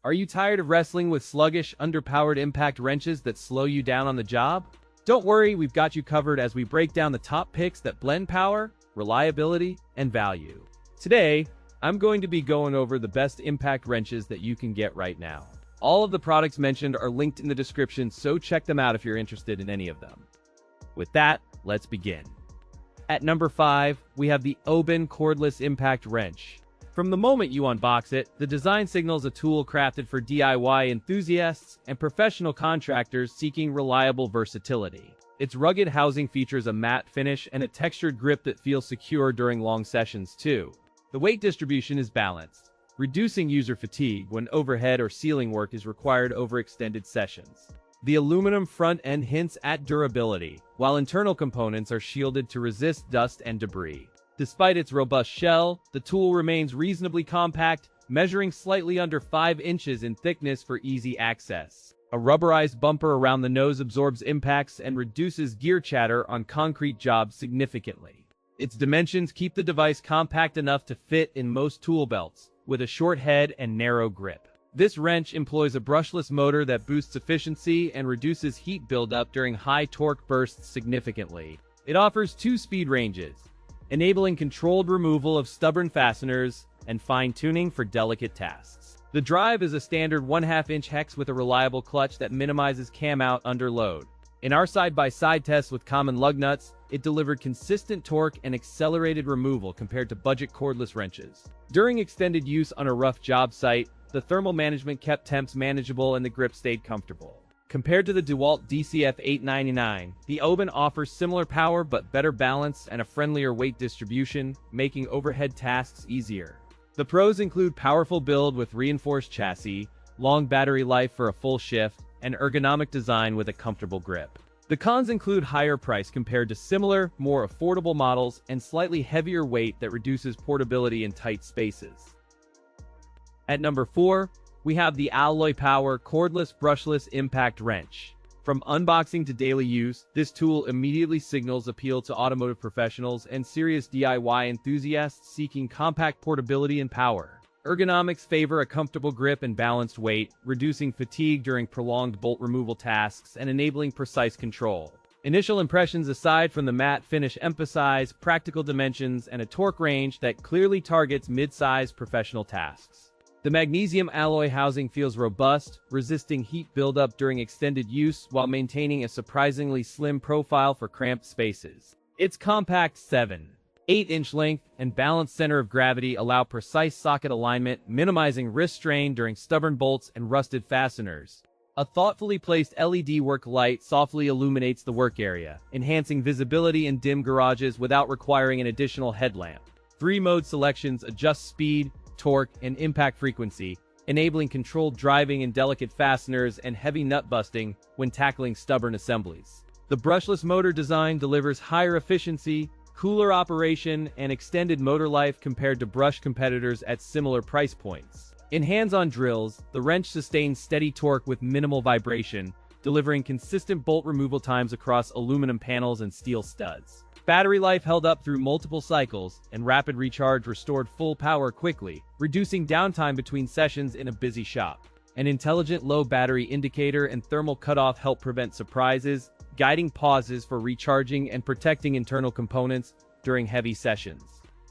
Are you tired of wrestling with sluggish, underpowered impact wrenches that slow you down on the job? Don't worry, we've got you covered as we break down the top picks that blend power, reliability, and value. Today, I'm going to be going over the best impact wrenches that you can get right now. All of the products mentioned are linked in the description, so check them out if you're interested in any of them. With that, let's begin. At number 5, we have the AOBEN cordless impact wrench. From the moment you unbox it, the design signals a tool crafted for DIY enthusiasts and professional contractors seeking reliable versatility. Its rugged housing features a matte finish and a textured grip that feels secure during long sessions too. The weight distribution is balanced, reducing user fatigue when overhead or ceiling work is required over extended sessions. The aluminum front end hints at durability, while internal components are shielded to resist dust and debris. Despite its robust shell, the tool remains reasonably compact, measuring slightly under 5 inches in thickness for easy access. A rubberized bumper around the nose absorbs impacts and reduces gear chatter on concrete jobs significantly. Its dimensions keep the device compact enough to fit in most tool belts, with a short head and narrow grip. This wrench employs a brushless motor that boosts efficiency and reduces heat buildup during high torque bursts significantly. It offers 2 speed ranges, enabling controlled removal of stubborn fasteners and fine-tuning for delicate tasks. The drive is a standard 1/2-inch hex with a reliable clutch that minimizes cam out under load. In our side-by-side tests with common lug nuts, it delivered consistent torque and accelerated removal compared to budget cordless wrenches. During extended use on a rough job site, the thermal management kept temps manageable and the grip stayed comfortable. Compared to the DeWalt DCF899, the AOBEN offers similar power but better balance and a friendlier weight distribution, making overhead tasks easier. The pros include powerful build with reinforced chassis, long battery life for a full shift, and ergonomic design with a comfortable grip. The cons include higher price compared to similar, more affordable models and slightly heavier weight that reduces portability in tight spaces. At number 4, we have the ALLOYPOWER cordless brushless impact wrench. From unboxing to daily use, this tool immediately signals appeal to automotive professionals and serious DIY enthusiasts seeking compact portability and power. Ergonomics favor a comfortable grip and balanced weight, reducing fatigue during prolonged bolt removal tasks and enabling precise control. Initial impressions aside from the matte finish emphasize practical dimensions and a torque range that clearly targets mid-sized professional tasks. The magnesium alloy housing feels robust, resisting heat buildup during extended use while maintaining a surprisingly slim profile for cramped spaces. Its compact 7-8-inch length and balanced center of gravity allow precise socket alignment, minimizing wrist strain during stubborn bolts and rusted fasteners. A thoughtfully placed LED work light softly illuminates the work area, enhancing visibility in dim garages without requiring an additional headlamp. 3-mode selections adjust speed, torque, and impact frequency, enabling controlled driving in delicate fasteners and heavy nut busting when tackling stubborn assemblies. The brushless motor design delivers higher efficiency, cooler operation, and extended motor life compared to brush competitors at similar price points. In hands-on drills, the wrench sustains steady torque with minimal vibration, delivering consistent bolt removal times across aluminum panels and steel studs. Battery life held up through multiple cycles, and rapid recharge restored full power quickly, reducing downtime between sessions in a busy shop. An intelligent low battery indicator and thermal cutoff help prevent surprises, guiding pauses for recharging and protecting internal components during heavy sessions.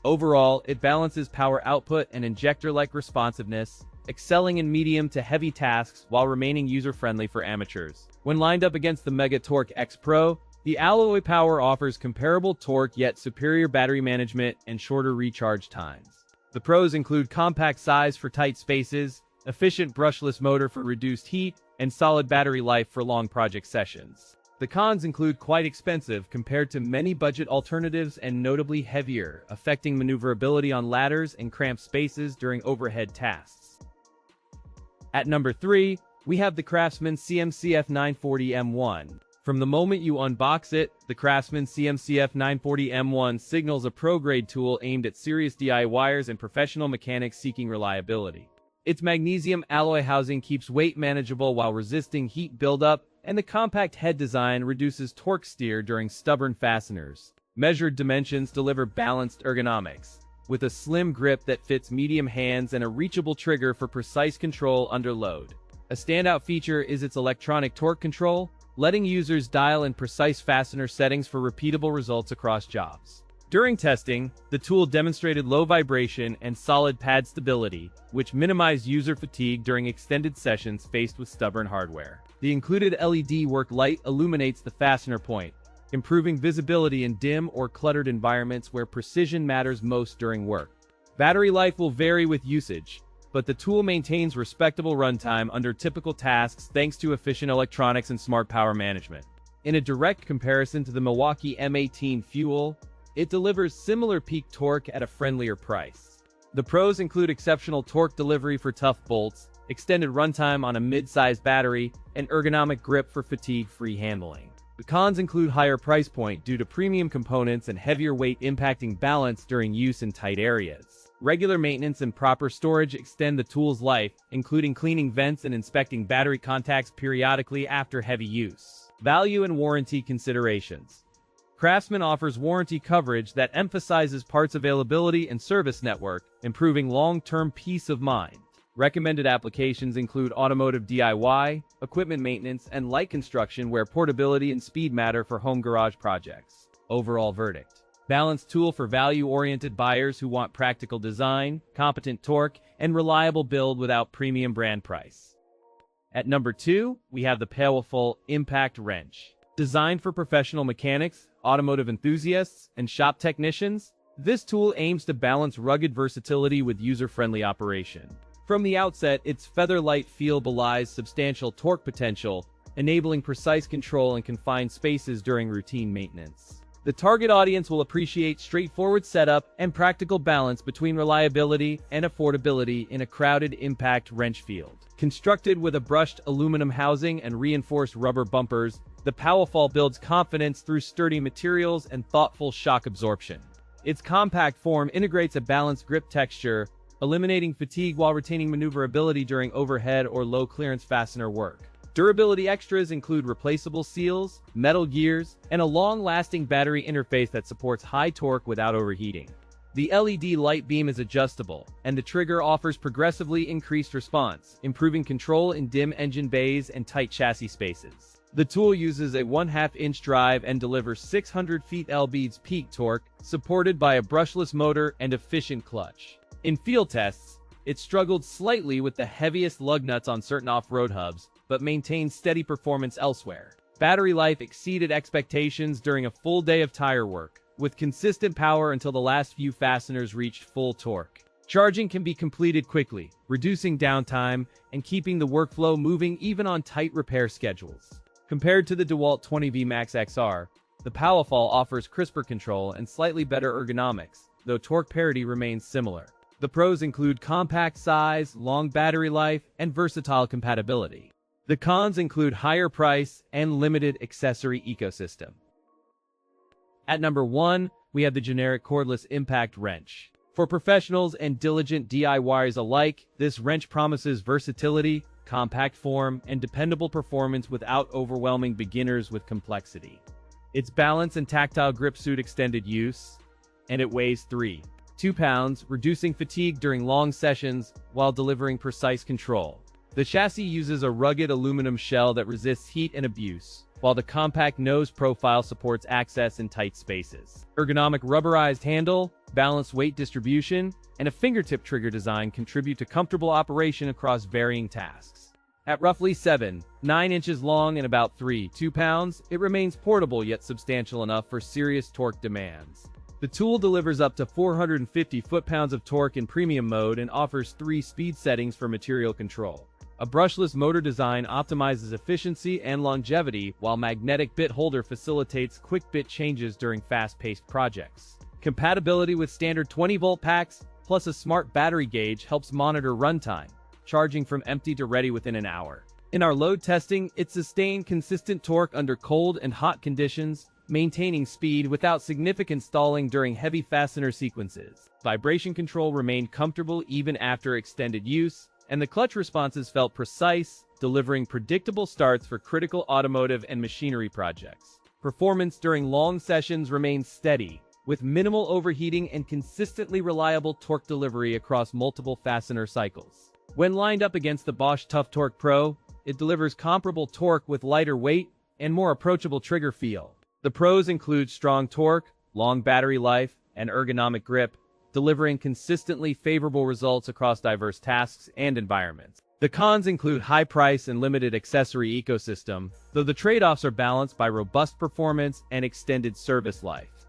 Overall, it balances power output and injector-like responsiveness, excelling in medium to heavy tasks while remaining user-friendly for amateurs. When lined up against the Mega Torque X Pro, the ALLOYPOWER offers comparable torque yet superior battery management and shorter recharge times. The pros include compact size for tight spaces, efficient brushless motor for reduced heat, and solid battery life for long project sessions. The cons include quite expensive compared to many budget alternatives and notably heavier, affecting maneuverability on ladders and cramped spaces during overhead tasks. At number 3, we have the Craftsman CMCF940M1. From the moment you unbox it, the Craftsman CMCF940M1 signals a pro-grade tool aimed at serious DIYers and professional mechanics seeking reliability. Its magnesium alloy housing keeps weight manageable while resisting heat buildup, and the compact head design reduces torque steer during stubborn fasteners. Measured dimensions deliver balanced ergonomics. with a slim grip that fits medium hands and a reachable trigger for precise control under load. A standout feature is its electronic torque control, letting users dial in precise fastener settings for repeatable results across jobs. During testing, the tool demonstrated low vibration and solid pad stability, which minimized user fatigue during extended sessions faced with stubborn hardware. The included LED work light illuminates the fastener point, improving visibility in dim or cluttered environments where precision matters most during work. Battery life will vary with usage, but the tool maintains respectable runtime under typical tasks thanks to efficient electronics and smart power management. In a direct comparison to the Milwaukee M18 Fuel, it delivers similar peak torque at a friendlier price. The pros include exceptional torque delivery for tough bolts, extended runtime on a mid-sized battery, and ergonomic grip for fatigue-free handling. The cons include higher price point due to premium components and heavier weight impacting balance during use in tight areas. Regular maintenance and proper storage extend the tool's life, including cleaning vents and inspecting battery contacts periodically after heavy use. Value and warranty considerations. Craftsman offers warranty coverage that emphasizes parts availability and service network, improving long-term peace of mind. Recommended applications include automotive DIY, equipment maintenance, and light construction where portability and speed matter for home garage projects. Overall verdict. Balanced tool for value-oriented buyers who want practical design, competent torque, and reliable build without premium brand price. At number 2, we have the PAOWAFOL Impact Wrench. Designed for professional mechanics, automotive enthusiasts, and shop technicians, this tool aims to balance rugged versatility with user-friendly operation. From the outset, its feather-light feel belies substantial torque potential, enabling precise control in confined spaces during routine maintenance. The target audience will appreciate straightforward setup and practical balance between reliability and affordability in a crowded impact wrench field. Constructed with a brushed aluminum housing and reinforced rubber bumpers, the PAOWAFOL builds confidence through sturdy materials and thoughtful shock absorption. Its compact form integrates a balanced grip texture, eliminating fatigue while retaining maneuverability during overhead or low-clearance fastener work. Durability extras include replaceable seals, metal gears, and a long-lasting battery interface that supports high torque without overheating. The LED light beam is adjustable, and the trigger offers progressively increased response, improving control in dim engine bays and tight chassis spaces. The tool uses a 1/2-inch drive and delivers 600 ft-lbs peak torque, supported by a brushless motor and efficient clutch. In field tests, it struggled slightly with the heaviest lug nuts on certain off-road hubs, but maintained steady performance elsewhere. Battery life exceeded expectations during a full day of tire work, with consistent power until the last few fasteners reached full torque. Charging can be completed quickly, reducing downtime and keeping the workflow moving even on tight repair schedules. Compared to the DeWalt 20V Max XR, the PAOWAFOL offers crisper control and slightly better ergonomics, though torque parity remains similar. The pros include compact size, long battery life, and versatile compatibility. The cons include higher price and limited accessory ecosystem. At number 1, we have the generic cordless impact wrench. For professionals and diligent DIYers alike, this wrench promises versatility, compact form, and dependable performance without overwhelming beginners with complexity. Its balance and tactile grip suit extended use, and it weighs 3.2 pounds, reducing fatigue during long sessions while delivering precise control. The chassis uses a rugged aluminum shell that resists heat and abuse, while the compact nose profile supports access in tight spaces. Ergonomic rubberized handle, balanced weight distribution, and a fingertip trigger design contribute to comfortable operation across varying tasks. At roughly 7.9 inches long and about 3.2 pounds, it remains portable yet substantial enough for serious torque demands. The tool delivers up to 450 foot-pounds of torque in premium mode and offers 3 speed settings for material control. A brushless motor design optimizes efficiency and longevity, while magnetic bit holder facilitates quick bit changes during fast-paced projects. Compatibility with standard 20-volt packs, plus a smart battery gauge helps monitor runtime, charging from empty to ready within an hour. In our load testing, it sustained consistent torque under cold and hot conditions, maintaining speed without significant stalling during heavy fastener sequences. Vibration control remained comfortable even after extended use, and the clutch responses felt precise, delivering predictable starts for critical automotive and machinery projects. Performance during long sessions remained steady, with minimal overheating and consistently reliable torque delivery across multiple fastener cycles. When lined up against the Bosch Tough Torque Pro, it delivers comparable torque with lighter weight and more approachable trigger feel. The pros include strong torque, long battery life, and ergonomic grip, delivering consistently favorable results across diverse tasks and environments. The cons include high price and limited accessory ecosystem, though the trade-offs are balanced by robust performance and extended service life.